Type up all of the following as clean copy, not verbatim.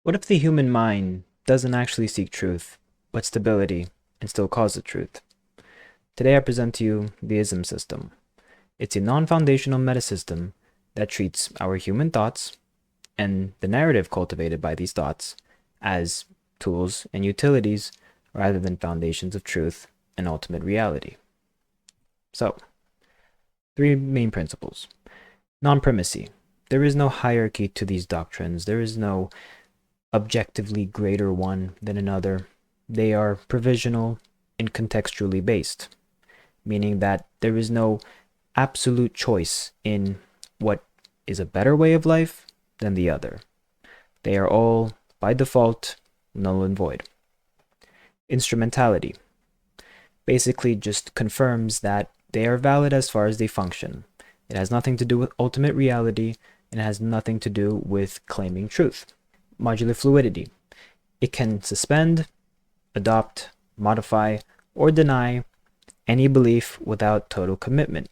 What if the human mind doesn't actually seek truth, but stability, and still calls it truth? Today I present to you the ism system. It's a non-foundational metasystem that treats our human thoughts and the narrative cultivated by these thoughts as tools and utilities rather than foundations of truth and ultimate reality. So, three main principles. Non-primacy. There is no hierarchy to these doctrines. There is no objectively greater one than another. They are provisional and contextually based, meaning that there is no absolute choice in what is a better way of life than the other. They are all, by default, null and void. Instrumentality basically just confirms that they are valid as far as they function. It has nothing to do with ultimate reality, and it has nothing to do with claiming truth. Modular fluidity. It can suspend, adopt, modify, or deny any belief without total commitment.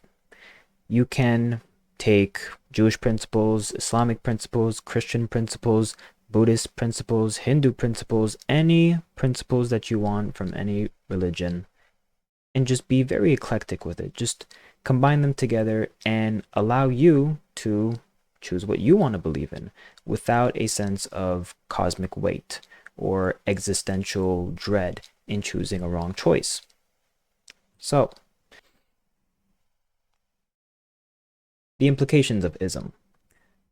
You can take Jewish principles, Islamic principles, Christian principles, Buddhist principles, Hindu principles, any principles that you want from any religion, and just be very eclectic with it. Just combine them together and allow you to choose what you want to believe in without a sense of cosmic weight or existential dread in choosing a wrong choice. So, the implications of ism.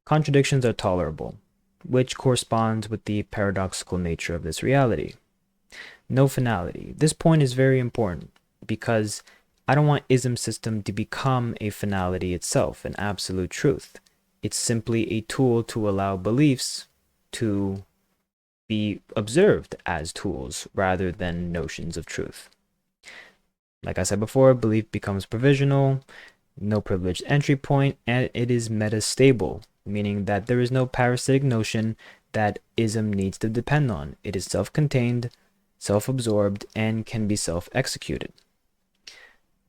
Contradictions are tolerable, which corresponds with the paradoxical nature of this reality. No finality. This point is very important because I don't want ism system to become a finality itself, an absolute truth. It's simply a tool to allow beliefs to be observed as tools rather than notions of truth. Like I said before, belief becomes provisional, no privileged entry point, and it is metastable, meaning that there is no parasitic notion that ism needs to depend on. It is self-contained, self-absorbed, and can be self-executed.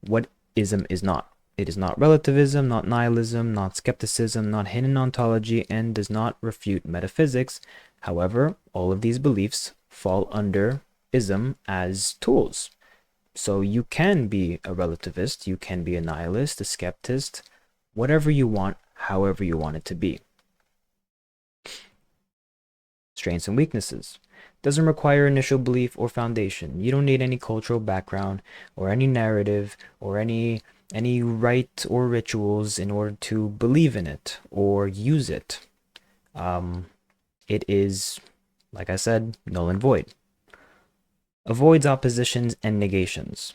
What ism is not. It is not relativism, not nihilism, not skepticism, not hidden ontology, and does not refute metaphysics. However, all of these beliefs fall under ism as tools. So you can be a relativist, you can be a nihilist, a skeptist, whatever you want, however you want it to be. Strengths and weaknesses. Doesn't require initial belief or foundation. You don't need any cultural background or any narrative or any rite or rituals in order to believe in it or use it. It is, like I said, null and void. Avoids oppositions and negations.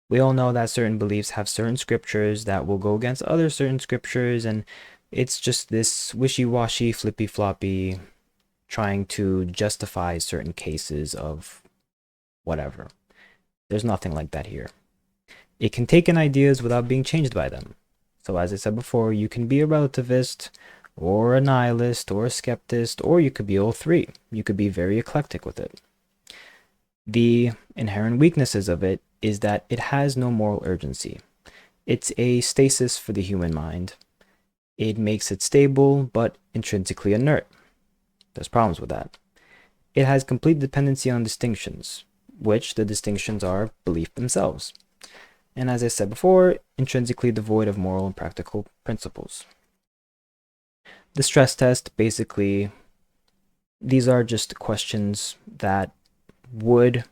We all know that certain beliefs have certain scriptures that will go against other certain scriptures, and it's just this wishy-washy, flippy-floppy, trying to justify certain cases of whatever. There's nothing like that here. It can take in ideas without being changed by them. So as I said before, you can be a relativist, or a nihilist, or a skeptist, or you could be all three. You could be very eclectic with it. The inherent weaknesses of it is that it has no moral urgency. It's a stasis for the human mind. It makes it stable, but intrinsically inert. There's problems with that. It has complete dependency on distinctions, which the distinctions are belief themselves. And as I said before, intrinsically devoid of moral and practical principles. The stress test, basically, these are just questions that would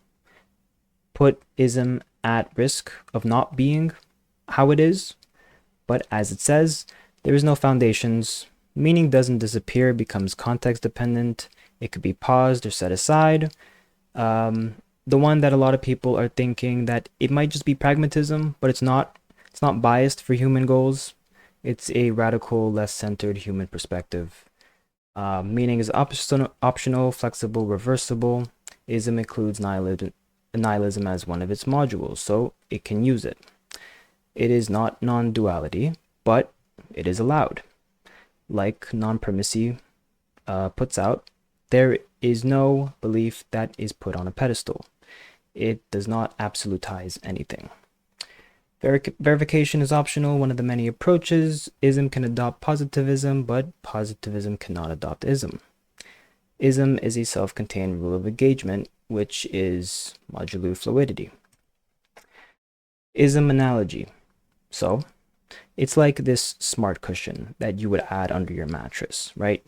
put ism at risk of not being how it is, but as it says, there is no foundations. Meaning doesn't disappear, becomes context dependent. It could be paused or set aside. The one that a lot of people are thinking that it might just be pragmatism, but it's not. It's not biased for human goals. It's a radical, less centered human perspective. Meaning is optional, flexible, reversible. Ism includes nihilism as one of its modules, so it can use it. It is not non-duality, but it is allowed. Like non-primacy puts out, there is no belief that is put on a pedestal. It does not absolutize anything. Verification is optional, one of the many approaches. Ism can adopt positivism, but positivism cannot adopt ism. Ism is a self-contained rule of engagement, which is modular fluidity. Ism analogy. So, it's like this smart cushion that you would add under your mattress, right?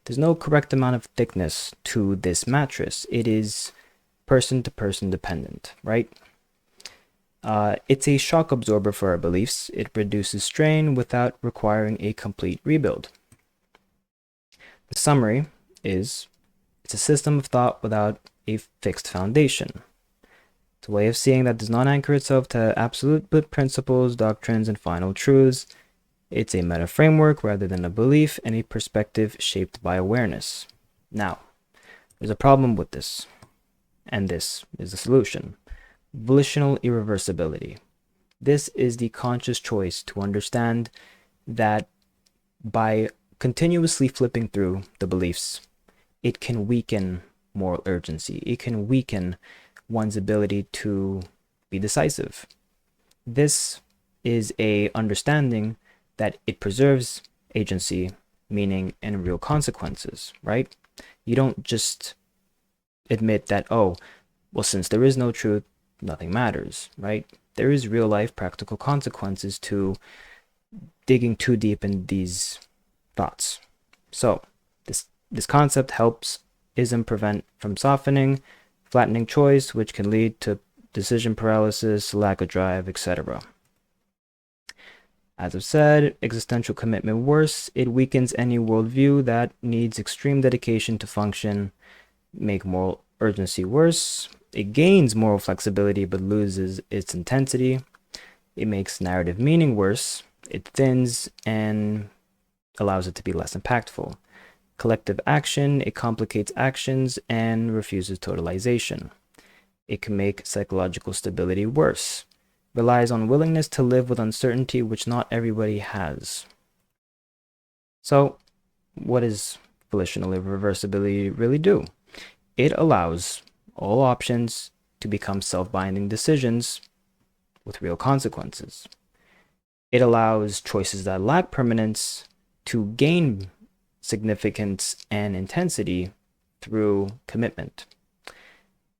There's no correct amount of thickness to this mattress. It is person to person dependent, right? It's a shock absorber for our beliefs. It reduces strain without requiring a complete rebuild. The summary is it's a system of thought without a fixed foundation. It's a way of seeing that does not anchor itself to absolute principles, doctrines, and final truths. It's a meta framework rather than a belief and a perspective shaped by awareness. Now, there's a problem with this, and this is the solution. Volitional irreversibility. This is the conscious choice to understand that by continuously flipping through the beliefs, it can weaken moral urgency. It can weaken one's ability to be decisive. This is a understanding that it preserves agency, meaning, and real consequences, right? You don't just admit that, oh, well, since there is no truth, nothing matters, right? There is real life practical consequences to digging too deep in these thoughts. So this concept helps ism prevent from softening, flattening choice, which can lead to decision paralysis, lack of drive, etc. As I've said, existential commitment worse. It weakens any worldview that needs extreme dedication to function, make moral urgency worse. It gains moral flexibility but loses its intensity. It makes narrative meaning worse. It thins and allows it to be less impactful. Collective action, it complicates actions and refuses totalization. It can make psychological stability worse. Relies on willingness to live with uncertainty, which not everybody has. So, what does volitional irreversibility really do? It allows all options to become self-binding decisions with real consequences. It allows choices that lack permanence to gain significance and intensity through commitment.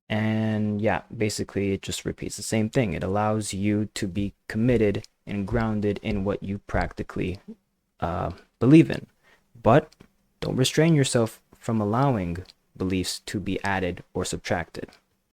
And yeah, basically it just repeats the same thing. It allows you to be committed and grounded in what you practically believe in. But don't restrain yourself from allowing beliefs to be added or subtracted.